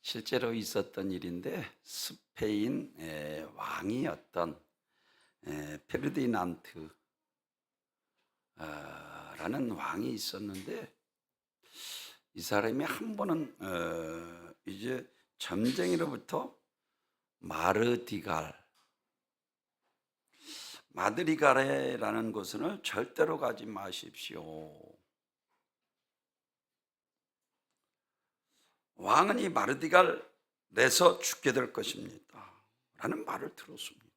실제로 있었던 일인데 스페인 왕이었던 페르디난트 라는 왕이 있었는데, 이 사람이 한 번은 이제 점쟁이로부터 마드리가레라는 곳은 절대로 가지 마십시오. 왕은 이 마르디갈에서 죽게 될 것입니다 라는 말을 들었습니다.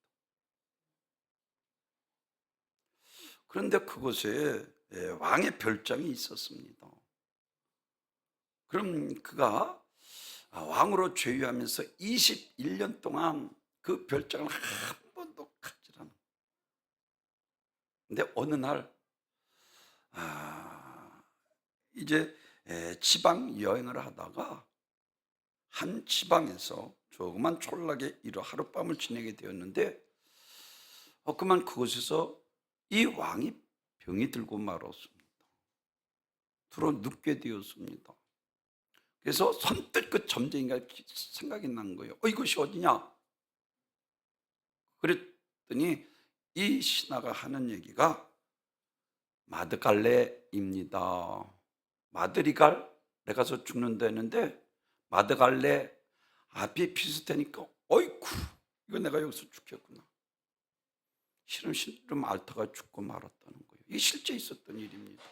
그런데 그곳에 왕의 별장이 있었습니다. 그럼 그가 왕으로 죄위하면서 21년 동안 그 별장을 한 번도 가지 않은. 근데 어느 날 이제 지방 여행을 하다가 한 지방에서 조그만 촌락에 하룻밤을 지내게 되었는데, 그만 그곳에서 이 왕이 병이 들고 말았습니다. 들어 눕게 되었습니다. 그래서 선뜻 그 점쟁이가 생각이 난 거예요. 이것이 어디냐? 그랬더니 이 신하가 하는 얘기가 마드갈레입니다. 마드리갈에 가서 죽는다 했는데 마드갈레 앞이 비슷하니까 어이쿠, 이거 내가 여기서 죽겠구나. 시름시름 앓다가 죽고 말았다는 거예요. 이게 실제 있었던 일입니다.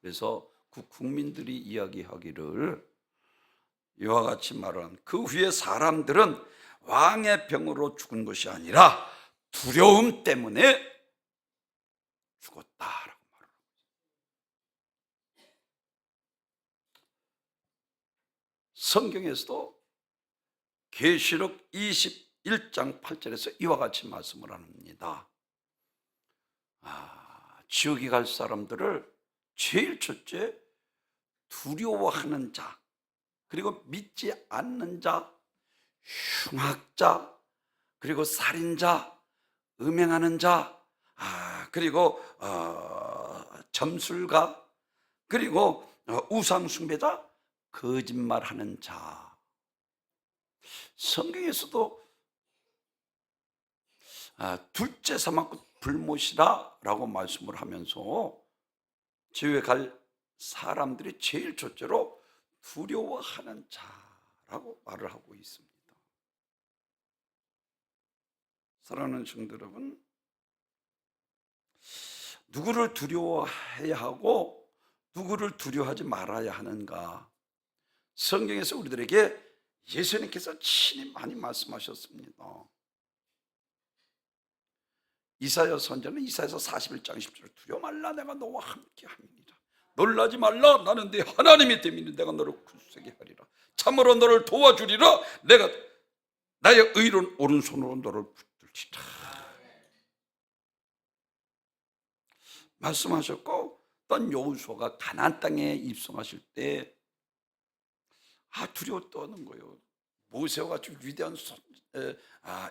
그래서 그 국민들이 이야기하기를 이와 같이 말한, 그 후에 사람들은 왕의 병으로 죽은 것이 아니라 두려움 때문에 죽었다라고 말합니다. 성경에서도 계시록 21장 8절에서 이와 같이 말씀을 합니다. 지옥에 갈 사람들을 제일 첫째 두려워하는 자, 그리고 믿지 않는 자, 흉악자, 그리고 살인자, 음행하는 자, 그리고 점술가, 그리고 우상숭배자, 거짓말하는 자. 성경에서도 둘째 사망꾼 불못이다 라고 말씀을 하면서 지옥에 갈 사람들이 제일 첫째로 두려워하는 자라고 말을 하고 있습니다. 사랑하는 성도 여러분, 누구를 두려워해야 하고 누구를 두려워하지 말아야 하는가? 성경에서 우리들에게 예수님께서 친히 많이 말씀하셨습니다. 이사야 선지자는 이사야서 41장 10절에 두려워 말라, 내가 너와 함께 함이니라. 놀라지 말라, 나는 네 하나님이 됨이니 내가 너를 굳세게 하리라. 참으로 너를 도와주리라. 내가 나의 의로운 오른손으로 너를 붙들리라 말씀하셨고, 또 여호수아가 가나안 땅에 입성하실 때 두려워 떠는 거예요. 모세와 같이 위대한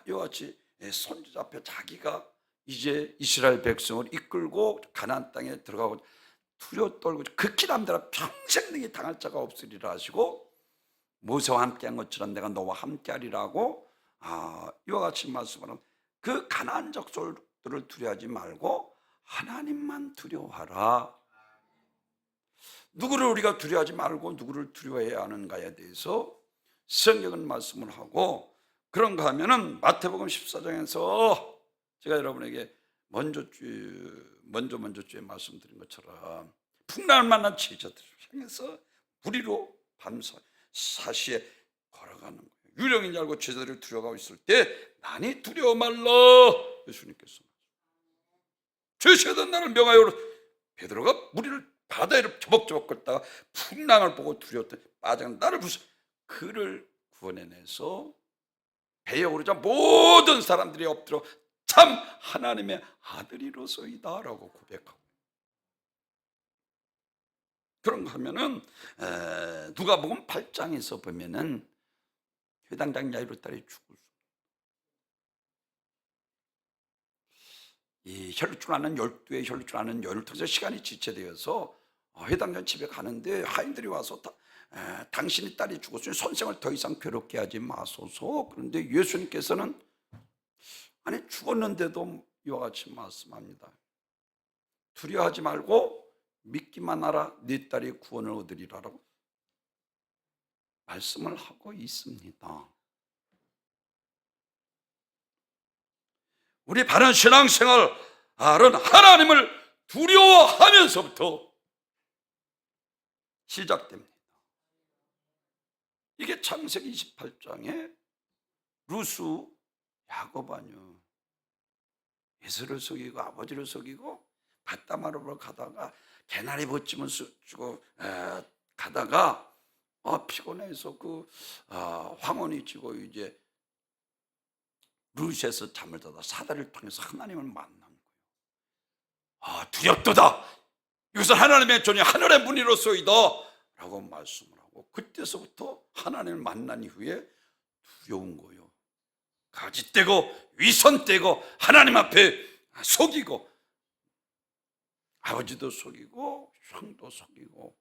이와 같이 선지자 앞에 자기가 이제 이스라엘 백성을 이끌고 가나안 땅에 들어가고 두려워 떨고 극히 남들아 평생 너희 당할 자가 없으리라 하시고, 모세와 함께한 것처럼 내가 너와 함께하리라고 이와 같이 말씀하는, 그 가나안 족속들을 두려워하지 말고 하나님만 두려워하라. 누구를 우리가 두려워하지 말고 누구를 두려워해야 하는가에 대해서 성경은 말씀을 하고, 그런가 하면은 마태복음 14장에서 제가 여러분에게 먼저주에 말씀드린 것처럼 풍랑을 만난 제자들을 향해서 무리로 밤 사시에 걸어가는 거예요. 유령인 줄 알고 제자들을 두려워하고 있을 때 나니 두려워 말라, 예수님께서 죄시하던 나를 명하여. 베드로가 무리를 바다에 저벅저벅 걷다가 풍랑을 보고 두려웠더니 빠져간 나를 부수, 그를 구원해내서 배에 오르자 모든 사람들이 엎드려 참 하나님의 아들이로소이다 라고 고백하고. 그런가 하면은 누가복음 8장에서 보면은 회당장 야이로 딸이 죽을 이 혈루증하는 12의 혈루증하는 연을 통해서 시간이 지체되어서 회당장 집에 가는데 하인들이 와서 당신의 딸이 죽었으니 선생을 더 이상 괴롭게 하지 마소서. 그런데 예수님께서는 아니 죽었는데도 이와 같이 말씀합니다. 두려워하지 말고 믿기만 하라. 네 딸이 구원을 얻으리라라고 말씀을 하고 있습니다. 우리 바른 신앙생활은 하나님을 두려워하면서부터 시작됩니다. 이게 창세기 28장에 루스 야고보요 에서를 속이고 아버지를 속이고 바다마르로 가다가 개나리 벗짐을 주고 가다가 피곤해서 황혼이 지고 이제 루시에서 잠을 자다 사다리를 통해서 하나님을 만난 거예요. 두렵도다. 이것은 하나님의 존이 하늘의 문이로소이다 라고 말씀을 하고, 그때서부터 하나님을 만난 이후에 두려운 거예요. 가짓대고 위선대고 하나님 앞에 속이고 아버지도 속이고 형도 속이고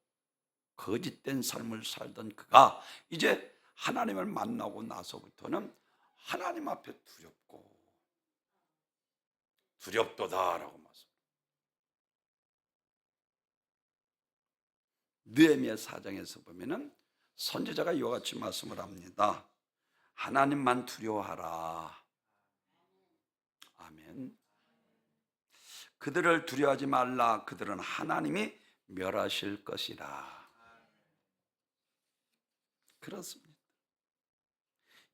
거짓된 삶을 살던 그가 이제 하나님을 만나고 나서부터는 하나님 앞에 두렵도다라고 말씀합니다. 느헤미야 4장에서 보면은 선지자가 이와 같이 말씀을 합니다. 하나님만 두려워하라. 아멘. 그들을 두려워하지 말라. 그들은 하나님이 멸하실 것이라. 그렇습니다.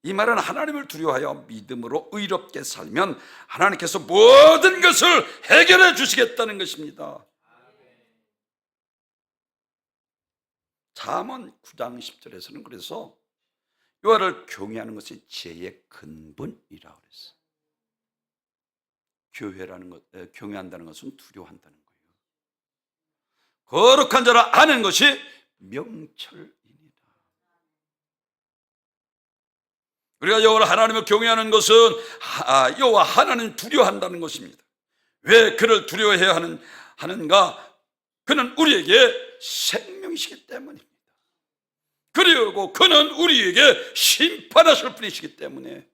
이 말은 하나님을 두려워하여 믿음으로 의롭게 살면 하나님께서 모든 것을 해결해 주시겠다는 것입니다. 잠언 9장 10절에서는 그래서 여호와를 경외하는 것이 지혜의 근본이라고 그랬어요. 경외한다는 것은 두려워한다는 거예요. 거룩한 자를 아는 것이 명철입니다. 우리가 여호와 하나님을 경외하는 것은 여호와 하나님 두려워한다는 것입니다. 왜 그를 두려워해야 하는가? 그는 우리에게 생명이시기 때문입니다. 그리고 그는 우리에게 심판하실 분이시기 때문에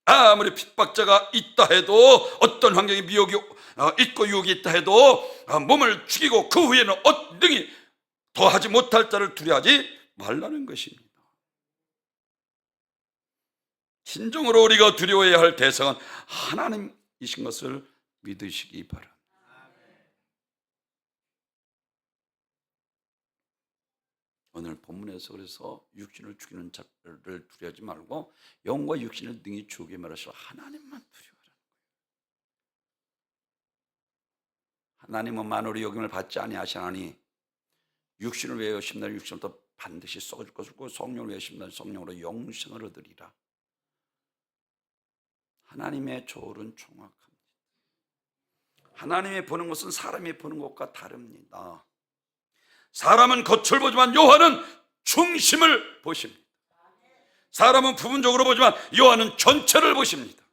아무리 핍박자가 있다 해도, 어떤 환경에 미혹이 있고 유혹이 있다 해도 몸을 죽이고 그 후에는 능히 더하지 못할 자를 두려워하지 말라는 것입니다. 진정으로 우리가 두려워해야 할 대상은 하나님이신 것을 믿으시기 바랍니다. 오늘 본문에서 그래서 육신을 죽이는 자를 두려워하지 말고 영과 육신을 능히 죽게 말하시고 하나님만 두려워하라는 거예요. 하나님은 만물의 여김을 받지 아니하시나니 육신을 위하여 심는 육신부터 반드시 썩을 것을 고 성령을 위하여 심는 성령으로 영생을 얻으리라. 하나님의 조언은 정확합니다. 하나님이 보는 것은 사람이 보는 것과 다릅니다. 사람은 겉을 보지만 여호와는 중심을 보십니다. 사람은 부분적으로 보지만 여호와는 전체를 보십니다.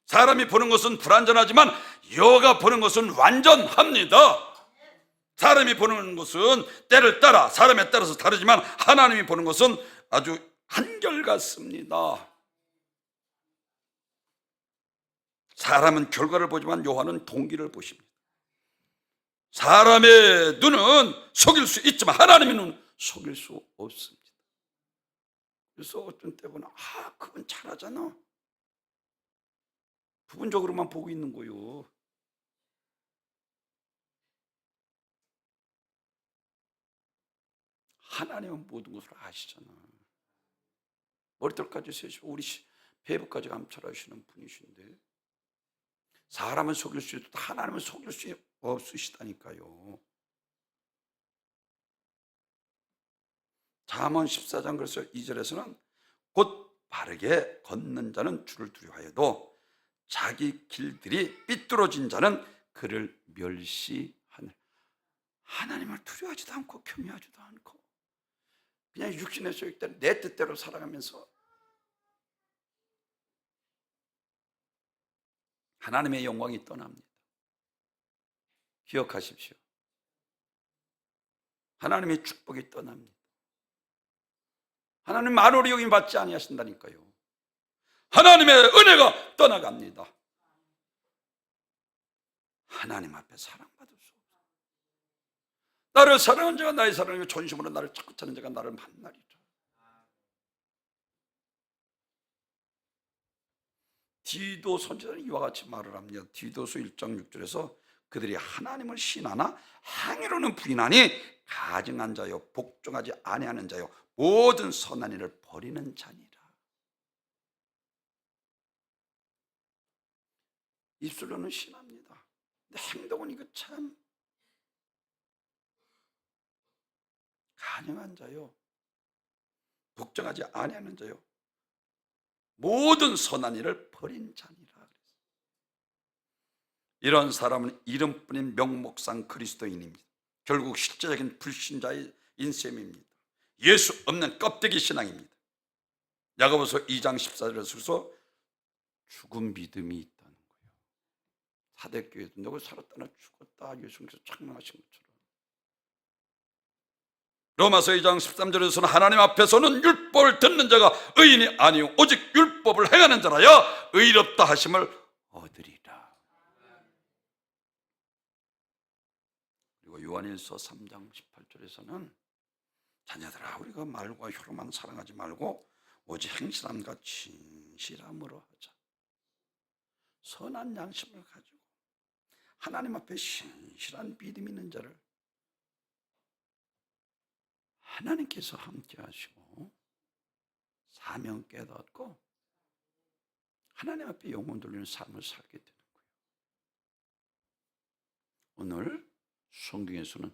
사람이 보는 것은 불완전하지만 여호와가 보는 것은 완전합니다. 사람이 보는 것은 때를 따라 사람에 따라서 다르지만 하나님이 보는 것은 아주 한결같습니다. 사람은 결과를 보지만 여호와는 동기를 보십니다. 사람의 눈은 속일 수 있지만 하나님의 눈은 속일 수 없습니다. 그래서 어떤 때 보면 그건 잘하잖아. 부분적으로만 보고 있는 거요. 하나님은 모든 것을 아시잖아. 머리털까지 세시고 우리 배부까지 감찰하시는 분이신데 사람은 속일 수 있어도 하나님은 속일 수 없으시다니까요. 잠언 14장 그래서 2절에서는 곧 바르게 걷는 자는 주를 두려워해도 자기 길들이 삐뚤어진 자는 그를 멸시하는. 하나님을 두려워하지도 않고 경외하지도 않고 그냥 육신의 소욕대로 내 뜻대로 살아가면서 하나님의 영광이 떠납니다. 기억하십시오. 하나님의 축복이 떠납니다. 하나님 만홀히 여김 받지 아니하신다니까요. 하나님의 은혜가 떠나갑니다. 하나님 앞에 사랑받을 수 없어요. 나를 사랑한 자가 나의 사랑이고 존심으로 나를 찾고 찾는 자가 나를 만나리라. 디도 선지자는 이와 같이 말을 합니다. 디도서 1장 6절에서 그들이 하나님을 신하나 행위로는 부인하니 가증한 자요 복종하지 아니하는 자요 모든 선한 일을 버리는 자니라. 입술로는 신합니다. 근데 행동은 이거 참 가증한 자요 복종하지 아니하는 자요 모든 선한 일을 버린 자니라. 이런 사람은 이름뿐인 명목상 그리스도인입니다. 결국 실제적인 불신자의 인셈입니다. 예수 없는 껍데기 신앙입니다. 야고보서 2장 14절에서 죽은 믿음이 있다는 거예요. 사대교회도 누구 살았다나 죽었다 예수님께서 책망하신 것처럼. 로마서 2장 13절에서는 하나님 앞에서는 율법을 듣는 자가 의인이 아니요 오직 율법을 행하는 자라야 의롭다 하심을 얻으리라. 그리고 요한일서 3장 18절에서는 자녀들아 우리가 말과 혀로만 사랑하지 말고 오직 행실함과 진실함으로 하자. 선한 양심을 가지고 하나님 앞에 신실한 믿음 있는 자를 하나님께서 함께 하시고 사명 깨닫고 하나님 앞에 영혼 돌리는 삶을 살게 되는 거예요. 오늘 성경에서는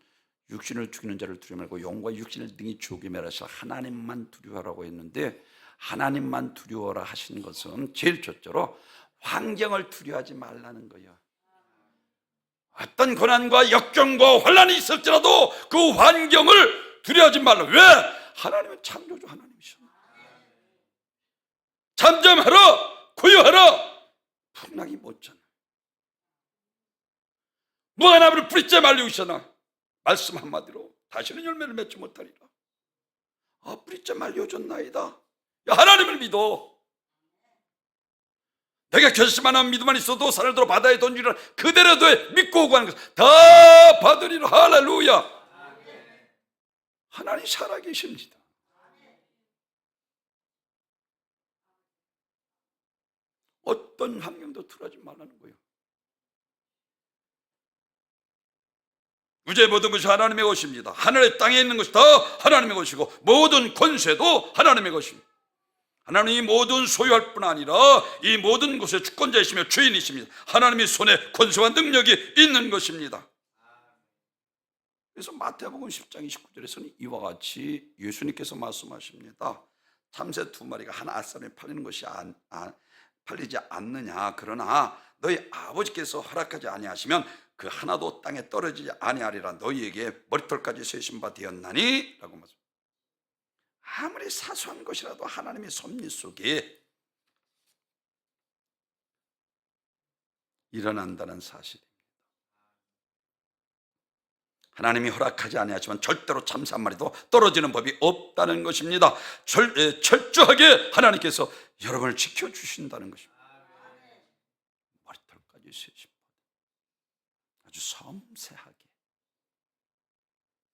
육신을 죽이는 자를 두려워 말고 영과 육신을 등이 죽게 매라서 하나님만 두려워하라고 했는데 하나님만 두려워라 하신 것은 제일 첫째로 환경을 두려워하지 말라는 거예요. 어떤 고난과 역경과 환난이 있을지라도 그 환경을 두려워하지 말라. 왜? 하나님은 창조주 하나님이셔. 잠잠하라 고요하라 풍랑이 못잖아. 무화과나무를 뿌리째 말리우시나 말씀 한마디로 다시는 열매를 맺지 못하리라. 뿌리째 말려줬나이다. 야, 하나님을 믿어. 내가 결심하는 믿음만 있어도 산을 들어 바다에 던지리라. 그대로 돼 믿고 오고 하는 것 다 받으리라. 할렐루야. 하나님 살아계십니다. 어떤 환경도 두려워하지 말라는 거예요. 우주의 모든 것이 하나님의 것입니다. 하늘의 땅에 있는 것이 다 하나님의 것이고 모든 권세도 하나님의 것입니다. 하나님이 모든 소유할 뿐 아니라 이 모든 것의 주권자이시며 주인이십니다. 하나님의 손에 권세와 능력이 있는 것입니다. 그래서 마태복음 10장 29절에서는 이와 같이 예수님께서 말씀하십니다. 참새 2마리가 한 알쌈에 팔리는 것이 팔리지 않느냐. 그러나 너희 아버지께서 허락하지 아니하시면 그 하나도 땅에 떨어지지 아니하리라. 너희에게 머리털까지 세신 바 되었나니 라고 말씀합니다. 아무리 사소한 것이라도 하나님의 섭리 속에 일어난다는 사실입니다. 하나님이 허락하지 아니하지만 절대로 참새 한 마리도 떨어지는 법이 없다는 것입니다. 철저하게 하나님께서 여러분을 지켜주신다는 것입니다. 머리털까지 세신 아주 섬세하게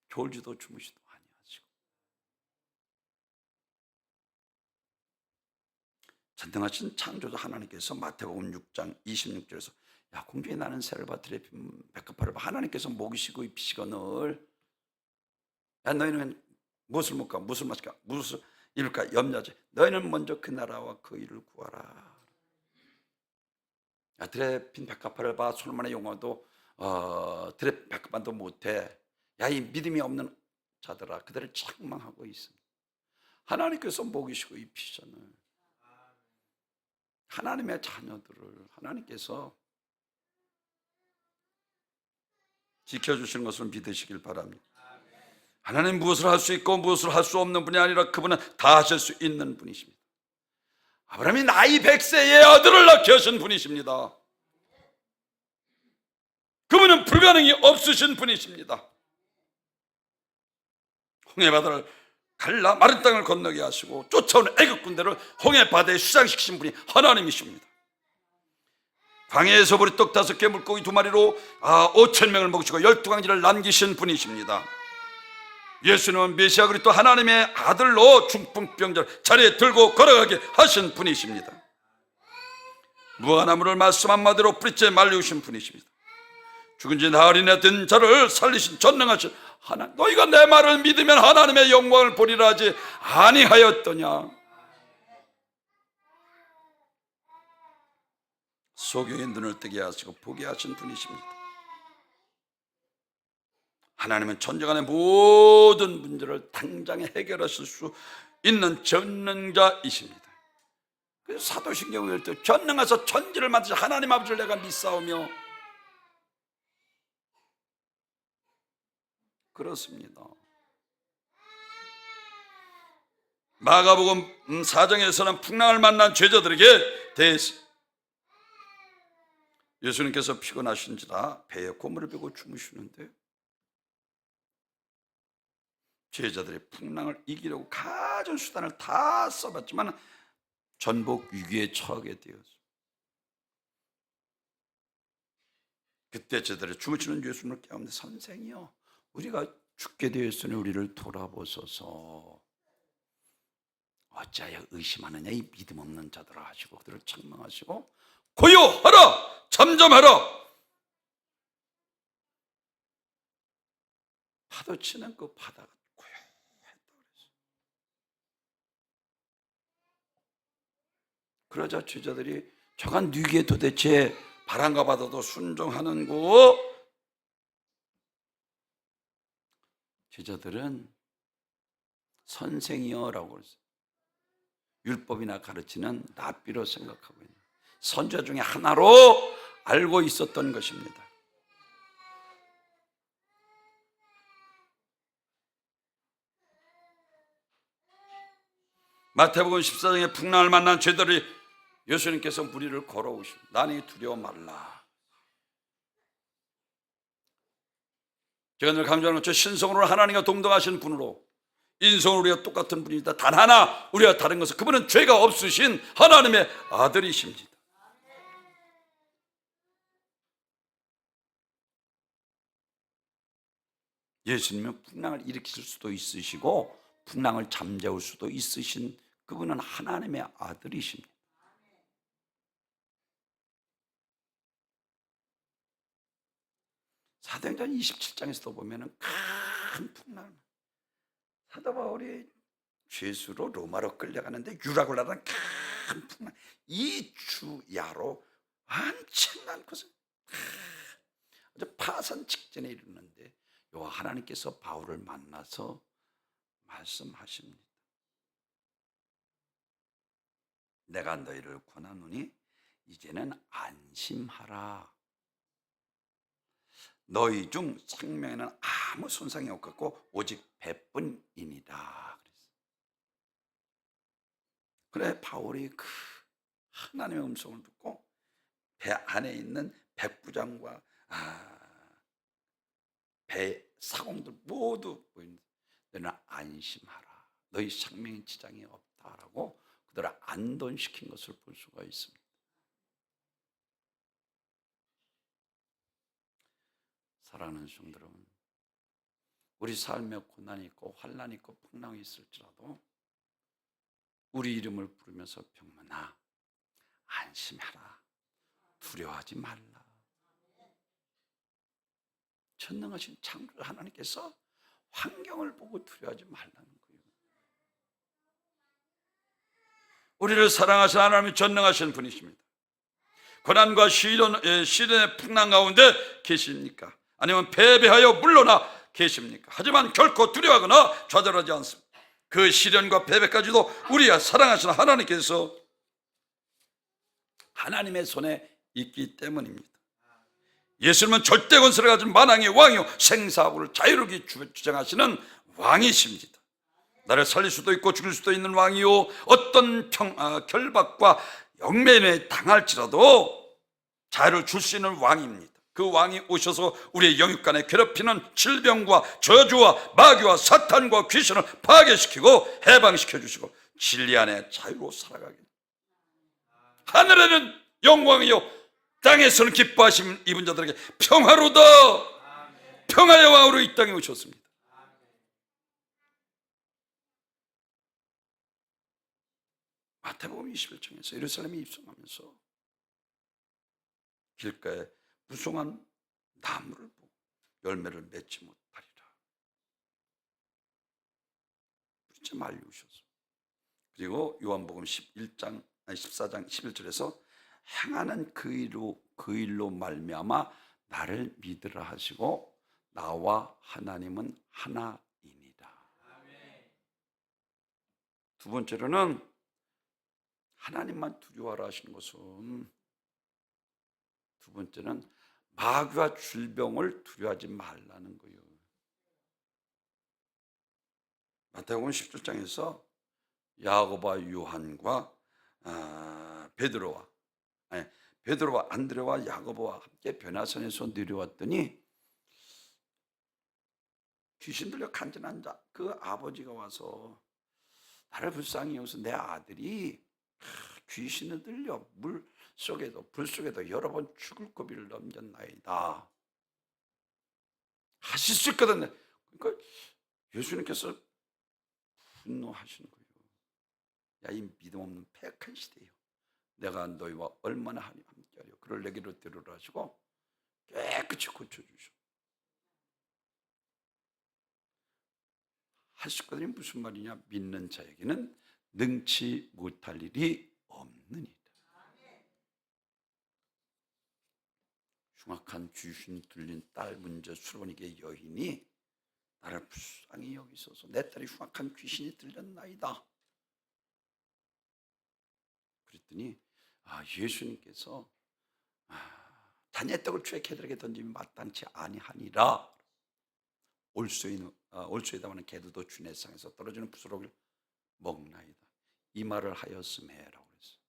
졸지도 주무시도 아니하시고 전능하신 창조자 하나님께서 마태복음 6장 26절에서 야 공중에 나는 새를 봐 들에 백합화를 봐 하나님께서 먹이시고 입히시거늘 야 너희는 무엇을 먹을까 무엇을 마실까 무엇을 입을까 염려하지 너희는 먼저 그 나라와 그 일을 구하라. 야 들에 핀 백합화를 봐 솔로몬의 용어도 들에 백합화도 못해. 야 이 믿음이 없는 자들아 그들을 책망하고 있습니다. 하나님께서 먹이시고 입히시잖아요. 하나님의 자녀들을 하나님께서 지켜주시는 것을 믿으시길 바랍니다. 하나님 무엇을 할 수 있고 무엇을 할 수 없는 분이 아니라 그분은 다 하실 수 있는 분이십니다. 아브라함이 나이 100세에 아들을 낳게 하신 분이십니다. 그분은 불가능이 없으신 분이십니다. 홍해 바다를 갈라 마른 땅을 건너게 하시고 쫓아오는 애국 군대를 홍해 바다에 수장시키신 분이 하나님이십니다. 광야에서 보리떡 5개 물고기 2마리로 5,000명을 먹이시고 12광지를 남기신 분이십니다. 예수님은 메시아 그리스도 하나님의 아들로 중풍병자를 자리에 들고 걸어가게 하신 분이십니다. 무화과나무를 말씀 한마디로 뿌리째 말리우신 분이십니다. 죽은 지 나흘이나 된 자를 살리신 전능하신 하나님, 너희가 내 말을 믿으면 하나님의 영광을 보리라 하지 아니하였더냐. 소경의 눈을 뜨게 하시고 보게 하신 분이십니다. 하나님은 천지간의 모든 문제를 당장에 해결하실 수 있는 전능자이십니다. 그래서 사도신경에 할 때 전능하사 천지를 만드신 하나님 아버지를 내가 믿사오며, 그렇습니다. 마가복음 4장에서는 풍랑을 만난 제자들에게 대해서 예수님께서 피곤하신지라 배에 고무를 베고 주무시는데, 제자들이 풍랑을 이기려고 가진 수단을 다 써봤지만 전복 위기에 처하게 되었습니다. 그때 제자들이 주무시는 예수님을 깨우는데, 선생이여, 우리가 죽게 되었으니 우리를 돌아보소서. 어찌하여 의심하느냐 이 믿음 없는 자들아 하시고 그들을 책망하시고 고요하라, 잠잠하라. 파도 치는 그 바다가 고요했다 그랬어요. 그러자 제자들이 저간 위기에 도대체 바람과 바다도 순종하는 거, 제자들은 선생이여라고 그랬어요. 율법이나 가르치는 랍비로 생각하고 있는 선지자 중에 하나로 알고 있었던 것입니다. 마태복음 14장에 풍랑을 만난 제자들이 예수님께서 무리를 걸어오시고 나니 두려워 말라. 제가 늘 강조하는 것처럼 신성으로 하나님과 동등하신 분으로, 인성으로 우리가 똑같은 분이다. 단 하나 우리가 다른 것은 그분은 죄가 없으신 하나님의 아들이십니다. 예수님은 풍랑을 일으킬 수도 있으시고 풍랑을 잠재울 수도 있으신 그분은 하나님의 아들이십니다. 사도행전 27장에서도 보면은 큰 풍랑, 사도 바울이 죄수로 로마로 끌려가는데 유라굴라라는 큰 풍랑, 이 주야로 엄청난 것을 아주 파산 직전에 이르는데 여호와 하나님께서 바울을 만나서 말씀하십니다. 내가 너희를 권하노니 이제는 안심하라. 너희 중 생명에는 아무 손상이 없겠고 오직 배뿐이니라. 그래 바울이 그 하나님의 음성을 듣고 배 안에 있는 백부장과 배 사공들 모두 보이는데 너희는 안심하라. 너희 생명에 지장이 없다라고 그들을 안돈시킨 것을 볼 수가 있습니다. 사랑하는 성도 여러분, 우리 삶에 고난이 있고 환난이 있고 풍랑이 있을지라도 우리 이름을 부르면서 병문아 안심하라, 두려워하지 말라. 전능하신 창조주 하나님께서 환경을 보고 두려워하지 말라는 거예요. 우리를 사랑하신 하나님이 전능하신 분이십니다. 고난과 시련의 풍랑 가운데 계십니까? 아니면 패배하여 물러나 계십니까? 하지만 결코 두려워하거나 좌절하지 않습니다. 그 시련과 패배까지도 우리가 사랑하시는 하나님께서 하나님의 손에 있기 때문입니다. 예수님은 절대 권세를 가진 만왕의 왕이요 생사하고를 자유롭게 주장하시는 왕이십니다. 나를 살릴 수도 있고 죽일 수도 있는 왕이요 어떤 결박과 영면에 당할지라도 자유를 줄 수 있는 왕입니다. 그 왕이 오셔서 우리의 영육간에 괴롭히는 질병과 저주와 마귀와 사탄과 귀신을 파괴시키고 해방시켜 주시고 진리 안에 자유로 살아가게. 하늘에는 영광이요 땅에서는 기뻐하심 입은 자들에게 평화로다. 평화의 왕으로 이 땅에 오셨습니다. 마태복음 21장에서 예루살렘에 입성하면서 길가에 무성한 나무를 보고 열매를 맺지 못하리라. 그렇게 말리우셨어. 그리고 요한복음 14장 11절에서 행하는 그 일로 말미암아 나를 믿으라 하시고 나와 하나님은 하나이니라. 두 번째로는 하나님만 두려워하라 하시는 것은, 두 번째는 마귀와 질병을 두려워하지 말라는 거예요. 마태복음 17장에서 야고보와 요한과 베드로와 안드레와 야고보와 함께 변화산에서 내려왔더니 귀신 들려 간절한 자 그 아버지가 와서 나를 불쌍히 여기서 내 아들이 귀신을 들려 물 속에도 불 속에도 여러 번 죽을 고비를 넘겼나이다 하실 수 있거든요. 그러니까 예수님께서 분노하시는 거예요. 야, 이 믿음 없는 패역한 시대요. 내가 너희와 얼마나 함께하려. 그를 내게로 데려오라 하시고 깨끗이 고쳐주셔. 할 수 있거든요. 무슨 말이냐? 믿는 자에게는 능치 못할 일이 없느니라. 흉악한 귀신 들린 딸 문제 수로니게 여인이 나를 불쌍히 여기소서. 내 딸이 흉악한 귀신이 들렸나이다. 그랬더니 예수님께서 단의 떡을 주의 개들에게 던지면 마땅치 아니하니라. 올소에다마는 개들도 주의 상에서 떨어지는 부스러기를 먹나이다. 이 말을 하였음해라고 그랬어요.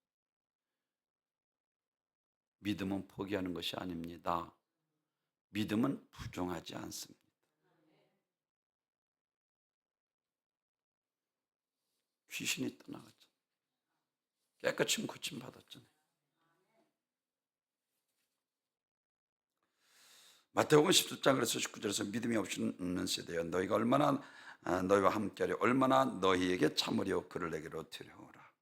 믿음은 포기하는 것이 아닙니다. 믿음은 부정하지 않습니다. 귀신이 떠나갔잖아요. 깨끗이 고침 받았잖아요. 마태복음 17장 그래서 19절에서 믿음이 없는 세대여 너희가 얼마나 너희와 함께하려 얼마나 너희에게 참으려 그를 내게로 데려오라.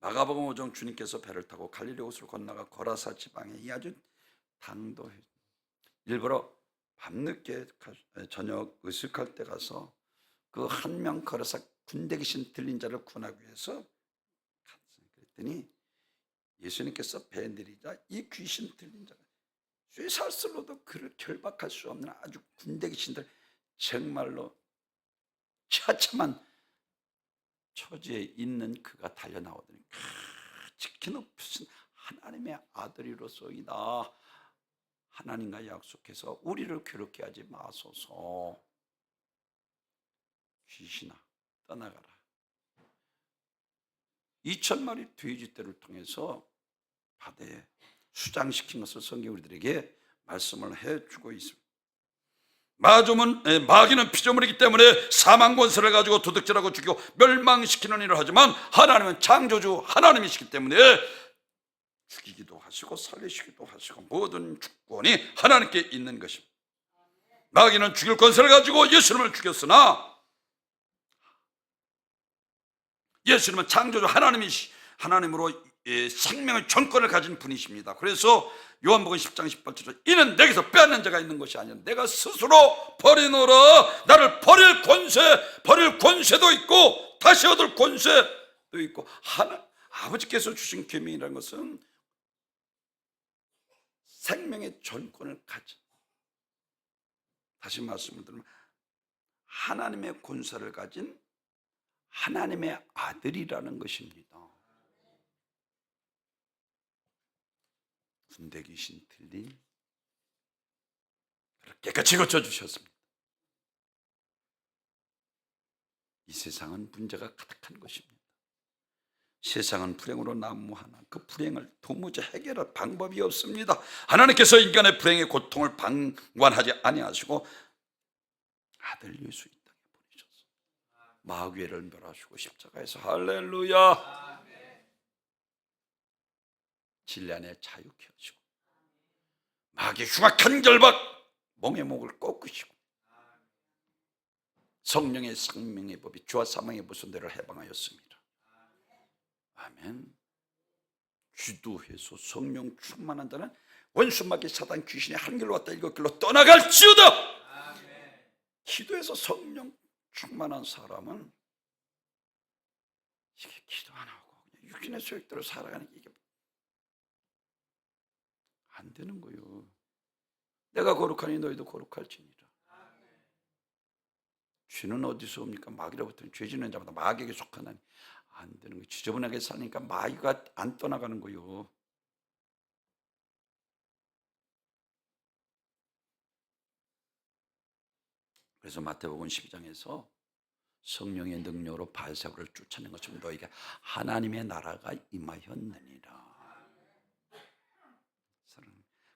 마가복음 5장 주님께서 배를 타고 갈릴리 호수를 건너가 거라사 지방에 이 아주 당도해 일부러 밤늦게 저녁 으슥할 때 가서 그 한 명 거라사 군대 귀신 들린 자를 구원하기 위해서 갔어요. 그랬더니 예수님께서 배 내리자 이 귀신 들린 자가 쇠살슬로도 그를 결박할 수 없는 아주 군대 귀신들 정말로 처참한 처지에 있는 그가 달려나오더니 지키는 무슨 하나님의 아들이로소이다. 하나님과 약속해서 우리를 괴롭게 하지 마소서. 귀신아 떠나가라. 2,000마리 돼지떼를 통해서 바다에 수장시킨 것을 성경이 우리들에게 말씀을 해주고 있습니다. 마귀는 피조물이기 때문에 사망 권세를 가지고 도둑질하고 죽이고 멸망시키는 일을 하지만 하나님은 창조주 하나님이시기 때문에 죽이기도 하시고 살리시기도 하시고 모든 주권이 하나님께 있는 것입니다. 마귀는 죽일 권세를 가지고 예수님을 죽였으나 예수님은 창조주 하나님으로 생명의 전권을 가진 분이십니다. 그래서 요한복음 10장 18절에 이는 내게서 빼앗는 자가 있는 것이 아니라 내가 스스로 버리노라. 나를 버릴 권세도 있고 다시 얻을 권세도 있고 아버지께서 주신 계명이라는 것은 생명의 전권을 가진, 다시 말씀을 드리면 하나님의 권세를 가진 하나님의 아들이라는 것입니다. 군대 귀신 들린 깨끗이 고쳐주셨습니다. 이 세상은 문제가 가득한 것입니다. 세상은 불행으로 난무하나 그 불행을 도무지 해결할 방법이 없습니다. 하나님께서 인간의 불행의 고통을 방관하지 아니하시고 아들 예수 이 땅에 보내셨어요. 마귀를 멸하시고 십자가에서 할렐루야 진리 안에 자유케 하시고 마귀의 흉악한 결박 몽의 목을 꺾으시고 성령의 생명의 법이 주와 사망의 무선대를 해방하였습니다. 아멘. 기도해서 성령 충만한 자는 원수 마귀 사단 귀신이 한 길로 왔다 일곱 길로 떠나갈지어다. 아멘. 기도해서 성령 충만한 사람은 이게 기도 안 하고 그냥 육신의 소욕대로 살아가는 게 이게 안 되는 거예요. 내가 거룩하니 너희도 거룩할지니라. 죄는 어디서 옵니까? 마귀로부터는 죄 짓는 자마다 마귀에게 속하나니 안 되는 거예요. 지저분하게 사니까 마귀가 안 떠나가는 거예요. 그래서 마태복음 12장에서 성령의 능력으로 바알세바를 쫓아낸 것처럼 너희가 하나님의 나라가 임하였느니라.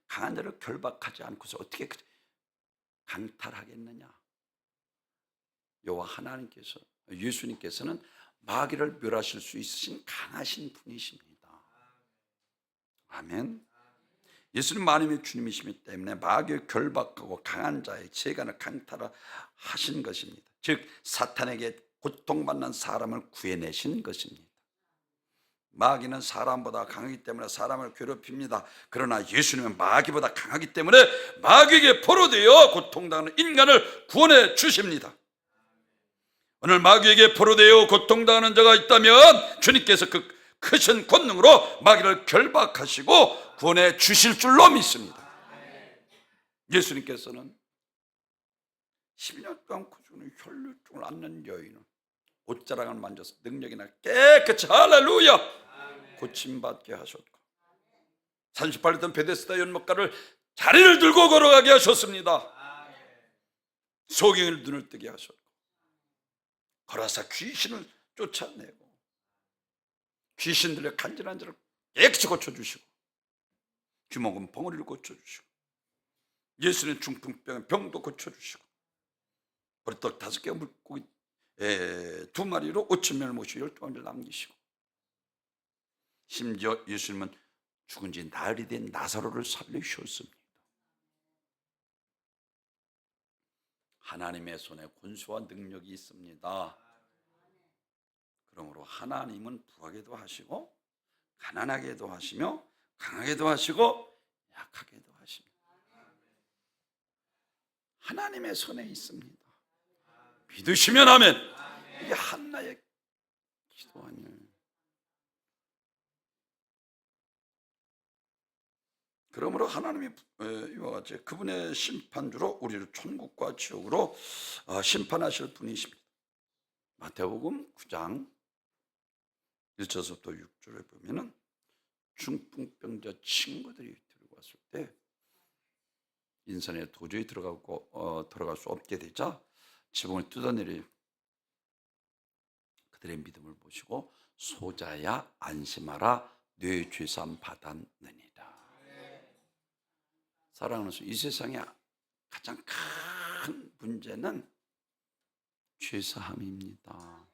강한 자를 결박하지 않고서 어떻게 강탈하겠느냐? 여호와 하나님께서 예수님께서는 마귀를 멸하실 수 있으신 강하신 분이십니다. 아멘. 예수님 하나님의 주님이시기 때문에 마귀를 결박하고 강한 자의 재간을 강탈하신 것입니다. 즉 사탄에게 고통받는 사람을 구해내신 것입니다. 마귀는 사람보다 강하기 때문에 사람을 괴롭힙니다. 그러나 예수님은 마귀보다 강하기 때문에 마귀에게 포로되어 고통당하는 인간을 구원해 주십니다. 오늘 마귀에게 포로되어 고통당하는 자가 있다면 주님께서 그 크신 권능으로 마귀를 결박하시고 구원해 주실 줄로 믿습니다. 예수님께서는 10년 동안 꾸준히 혈류증을 앓는 여인은 옷자락을 만져서 능력이나 깨끗이 할렐루야 고침받게 하셨고 38년 된 베데스다 연못가를 자리를 들고 걸어가게 하셨습니다. 소경의 눈을 뜨게 하셨고 걸어서 귀신을 쫓아내고 귀신들의 간절한 자를 깨끗이 고쳐주시고 귀먹은 벙어리를 고쳐주시고 예수는 중풍병의 병도 고쳐주시고 버리떡 5개 물고기 2마리로 5,000명을 모시고 12명을 남기시고 심지어 예수님은 죽은 지 나흘이 된 나사로를 살리셨습니다. 하나님의 손에 권수와 능력이 있습니다. 그러므로 하나님은 부하게도 하시고 가난하게도 하시며 강하게도 하시고 약하게도 하십니다. 하나님의 손에 있습니다. 믿으시면 아멘. 이게 한나의 기도 아니에요. 그러므로 하나님이 이와 같이 그분의 심판주로 우리를 천국과 지옥으로 심판하실 분이십니다. 마태복음 9장 1절부터 6절에 보면은 중풍병자 친구들이 들고 왔을 때 인산에 도저히 들어갈 수 없게 되자 지붕을 뜯어내리 그들의 믿음을 보시고 소자야 안심하라 네 죄사함 받았느니라. 사랑하는 이 세상의 가장 큰 문제는 죄사함입니다.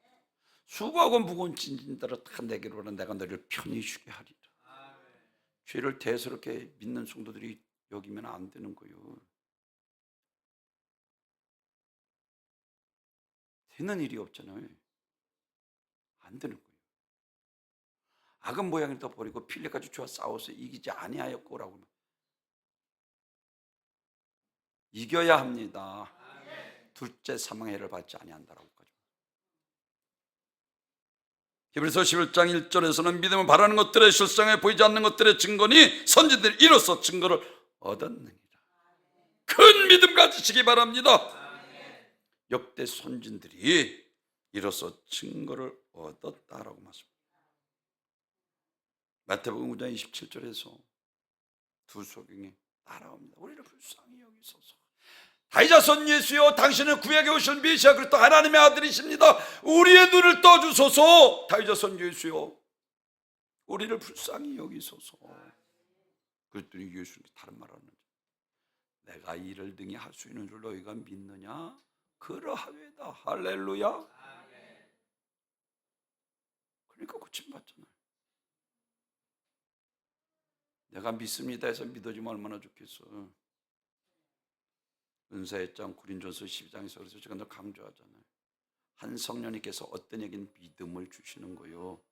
수고하고 무거운 짐진들을 다 내게로는 내가 너를 편히 쉬게 하리라. 죄를 대수롭게 믿는 성도들이 여기면 안 되는 거예요. 되는 일이 없잖아요. 안 되는 거예요. 악은 모양을 더 버리고 필리까지 죄와 싸워서 이기지 아니하였고라고 이겨야 합니다. 둘째 사망의 해를 받지 아니한다라고. 히브리서 11장 1절에서는 믿음은 바라는 것들의 실상에 보이지 않는 것들의 증거니 선지들이 이로써 증거를 얻었느니라. 큰 믿음 가지시기 바랍니다. 역대 선진들이 이로써 증거를 얻었다라고 말씀합니다. 마태복음 9장 27절에서 두 소경이 따라옵니다. 우리를 불쌍히 여기소서. 다윗자손 예수여 당신은 구약에 오신 메시아 그리스도 하나님의 아들이십니다. 우리의 눈을 떠주소서. 다윗자손 예수여 우리를 불쌍히 여기소서. 그랬더니 예수님이 다른 말 하는, 내가 이를 등이 할 수 있는 줄 너희가 믿느냐? 그러하외다. 할렐루야. 그러니까 고침받잖아요. 내가 믿습니다 해서 믿어주면 얼마나 좋겠어. 은사의 장 고린도서 12장에서 그래서 제가 늘 강조하잖아요. 한 성령님께서 어떤 에겐 믿음을 주시는 거요.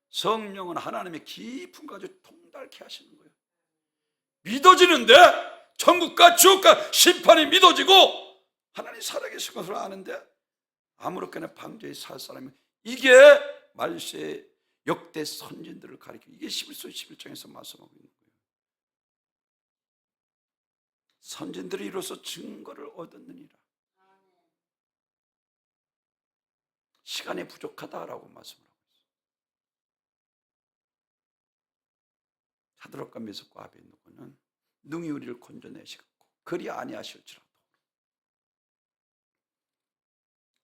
성령은 하나님의 깊은 가지고 통달케 하시는 거예요. 믿어지는데 천국과 지옥과 심판이 믿어지고 하나님 살아계신 것을 아는데 아무렇게나 방주에 살 사람이, 이게 말세의 역대 선진들을 가리키고, 이게 11서 11장에서 말씀하고 있는 거예요. 선진들이 이로써 증거를 얻었느니라. 시간이 부족하다라고 말씀을 하고 있어요. 사드락과 메삭과 아벳느고는 능히 우리를 건져내시겠고 그리 아니하실지라도.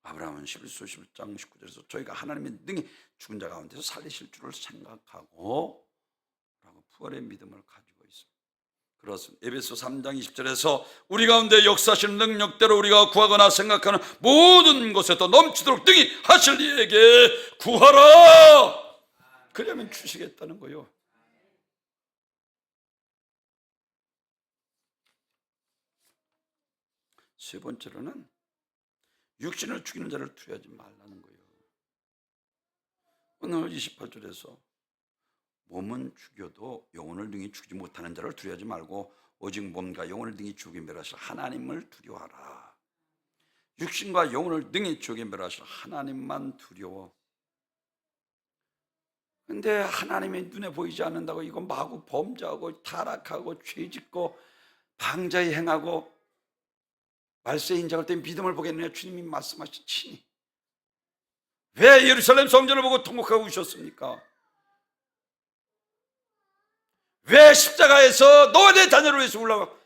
아브라함은 11서 11장 19절에서 저희가 하나님의 능히 죽은 자 가운데서 살리실 줄을 생각하고 라고 부활의 믿음을 가지고 있습니다. 그렇습니다. 에베소 3장 20절에서 우리 가운데 역사하시는 능력대로 우리가 구하거나 생각하는 모든 것에 더 넘치도록 능히 하실 이에게 구하라. 그러면 주시겠다는 거요. 세 번째로는 육신을 죽이는 자를 두려워하지 말라는 거예요. 오늘 28절에서 몸은 죽여도 영혼을 능히 죽이지 못하는 자를 두려워하지 말고 오직 몸과 영혼을 능히 죽이게 멸하실 하나님을 두려워하라. 육신과 영혼을 능히 죽이게 멸하실 하나님만 두려워. 근데 하나님의 눈에 보이지 않는다고 이거 마구 범죄하고 타락하고 죄짓고 방자히 행하고 말세에 인자할 때 믿음을 보겠느냐? 주님이 말씀하신 친히. 왜 예루살렘 성전을 보고 통곡하고 우셨습니까? 왜 십자가에서 너와 내 자녀를 위해서 울라고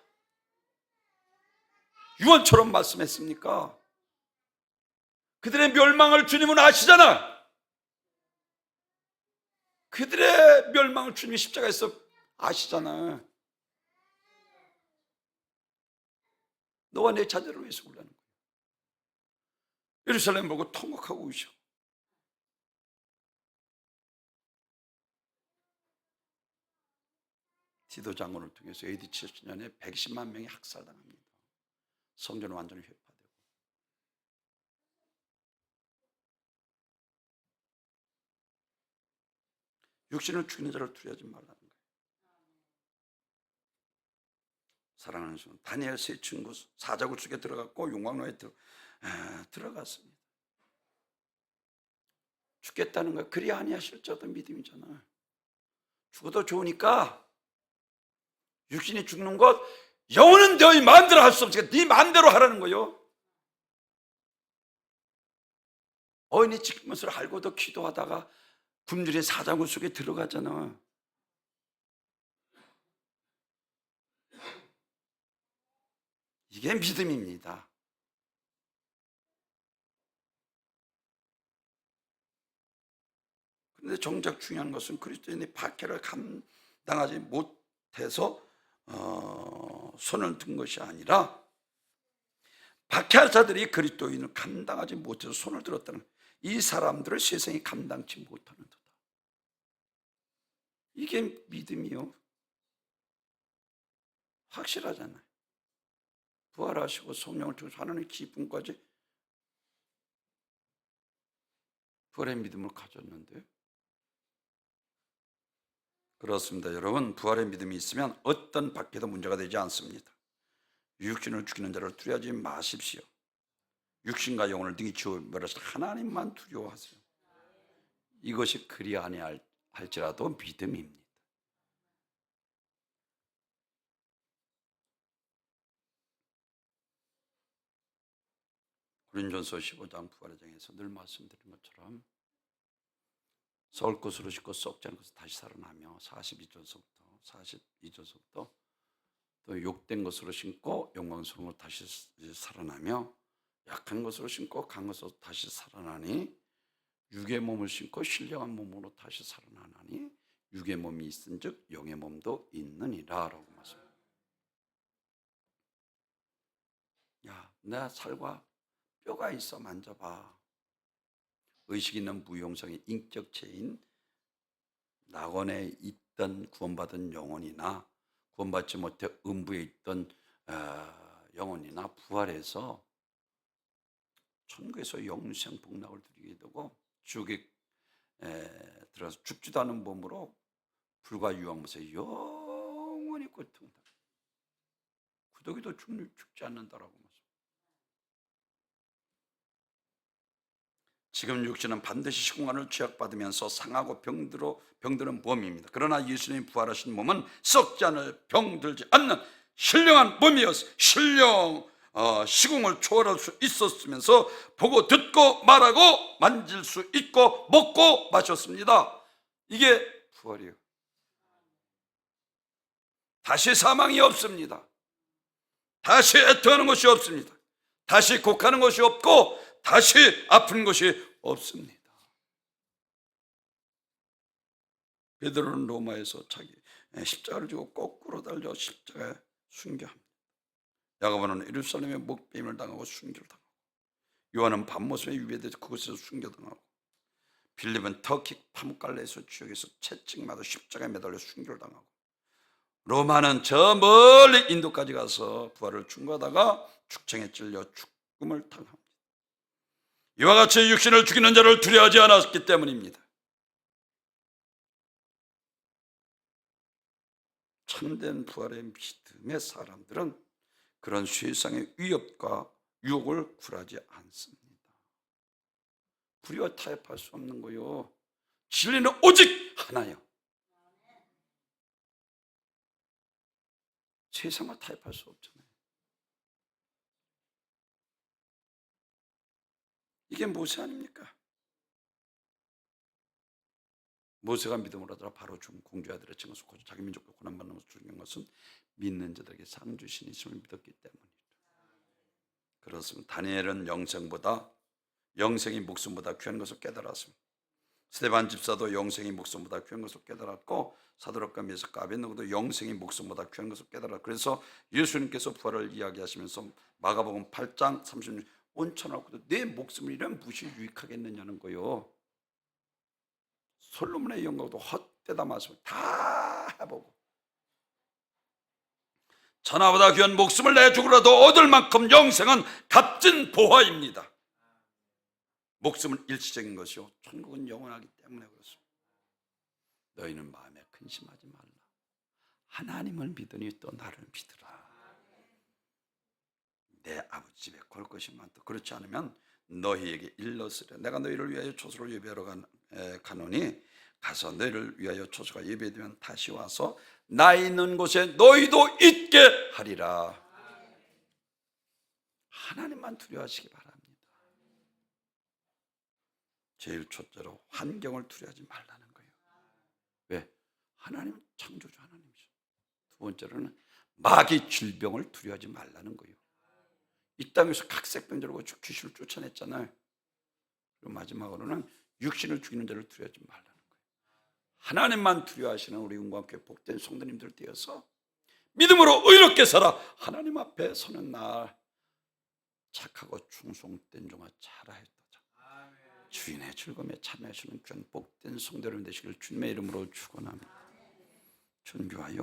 유언처럼 말씀했습니까? 그들의 멸망을 주님은 아시잖아. 그들의 멸망을 주님이 십자가에서 아시잖아. 너와 내 자녀를 위해서 울라는 거예요. 예루살렘 보고 통곡하고 우셔. 디도 장군을 통해서 AD 70년에 110만 명이 학살당합니다. 성전은 완전히 회파되고. 육신을 죽이는 자를 두려워하지 말라는 거예요. 사랑하는 손, 다니엘 세 친구 사자굴 속에 들어갔고 용광로에 들어갔습니다. 죽겠다는 거야. 그리 아니하실 자도 믿음이잖아. 죽어도 좋으니까 육신이 죽는 것, 영혼은 너희 마음대로 할 수 없으니까 네 마음대로 하라는 거요. 어인이 지킨 것을 알고도 기도하다가 굶주린 사자굴 속에 들어가잖아. 이게 믿음입니다. 그런데 정작 중요한 것은 그리스도인의 박해를 감당하지 못해서 손을 든 것이 아니라 박해할 자들이 그리스도인을 감당하지 못해서 손을 들었다는, 이 사람들을 세상이 감당치 못하는 도다. 이게 믿음이요. 확실하잖아요. 부활하시고 성령을 통해서 하나님의 기쁨까지 부활의 믿음을 가졌는데, 그렇습니다. 여러분, 부활의 믿음이 있으면 어떤 박해도 문제가 되지 않습니다. 육신을 죽이는 자를 두려워하지 마십시오. 육신과 영혼을 등이 지어 멸하실 하나님만 두려워하세요. 이것이 그리 아니할지라도 믿음입니다. 고린도전서 15장 부활의 장에서 늘 말씀드린 것처럼 썩을 것으로 싣고 썩지 않은 것을 다시 살아나며 42절서부터 또 욕된 것으로 신고 영광스러움으로 다시 살아나며 약한 것으로 신고 강한 것으로 다시 살아나니 육의 몸을 신고 신령한 몸으로 다시 살아나나니 육의 몸이 있은즉 영의 몸도 있느니라라고 말씀합니다. 야, 내 살과 뼈가 있어 만져봐. 의식 있는 무용성의 인격체인 낙원에 있던 구원받은 영혼이나 구원받지 못해 음부에 있던 영혼이나 부활해서 천국에서 영생 복락을 누리게 되고 지옥에 들어가서 죽지도 않은 몸으로 불과 유황못에 영원히 고통다. 구더기도 죽지 않는다라고 말씀. 지금 육신은 반드시 시공간을 죄악받으면서 상하고 병드는 몸입니다. 그러나 예수님이 부활하신 몸은 썩지 않을 병들지 않는 신령한 몸이어서 시공을 초월할 수 있었으면서 보고 듣고 말하고 만질 수 있고 먹고 마셨습니다. 이게 부활이에요. 다시 사망이 없습니다. 다시 애통하는 것이 없습니다. 다시 곡하는 것이 없고 다시 아픈 것이 없습니다. 베드로는 로마에서 자기 십자가를 지고 거꾸로 달려 십자가에 순교합니다. 야고보는 예루살렘에 목배임을 당하고 순교를 당하고, 요한은 밤모습에 유배돼서 그곳에서 순교당하고, 빌립은 터키 파묵갈레에서 지옥에서 채찍맞아 십자가에 매달려 순교를 당하고, 로마는 저 멀리 인도까지 가서 부활을 충고하다가 축청에 찔려 죽음을 당합니다. 이와 같이 육신을 죽이는 자를 두려워하지 않았기 때문입니다. 참된 부활의 믿음의 사람들은 그런 세상의 위협과 유혹을 굴하지 않습니다. 불의와 타협할 수 없는 거요. 진리는 오직 하나요. 세상과 타협할 수 없잖아요. 이게 모세 아닙니까? 모세가 믿음으로 하더라 바로 죽은 공주 아들의 증거서 고쳐 자기 민족과 고난받는 것을 죽인 것은 믿는 자들에게 상 주신 이심을 믿었기 때문이다. 그렇습니다. 다니엘은 영생이 목숨보다 귀한 것을 깨달았습니다. 스데반 집사도 영생이 목숨보다 귀한 것을 깨달았고, 사도락과 메삭과 아벤노고도 영생이 목숨보다 귀한 것을 깨달았고, 그래서 예수님께서 부활을 이야기하시면서 마가복음 8장 36 온천하고도 내 목숨을 이런 무엇이 유익하겠느냐는 거요. 솔로몬의 영광도 헛되다 말씀을 다 해보고 천하보다 귀한 목숨을 내 죽으라도 얻을 만큼 영생은 값진 보화입니다. 목숨은 일시적인 것이요 천국은 영원하기 때문에 그렇습니다. 너희는 마음에 근심하지 말라. 하나님을 믿으니 또 나를 믿으라. 내 아버지 집에 걸 것이 많다. 그렇지 않으면 너희에게 일러스려 내가 너희를 위하여 초소를 예배하러 가노니 가서 너희를 위하여 초소가 예배되면 다시 와서 나 있는 곳에 너희도 있게 하리라. 하나님만 두려워하시기 바랍니다. 제일 첫째로 환경을 두려워하지 말라는 거예요. 왜? 하나님은 창조주 하나님이죠. 두 번째로는 마귀 질병을 두려워하지 말라는 거예요. 이 땅에서 각색병자라고 귀신을 쫓아냈잖아요. 그리고 마지막으로는 육신을 죽이는 자를 두려워하지 말라는 거예요. 하나님만 두려워하시는 우리 은광교회 복된 성도님들 되어서 믿음으로 의롭게 살아 하나님 앞에 서는 날 착하고 충성된 종아 잘하였다. 주인의 즐거움에 참여하시는 귀한 복된 성도님 되시길 주님의 이름으로 축원합니다. 존귀와 영광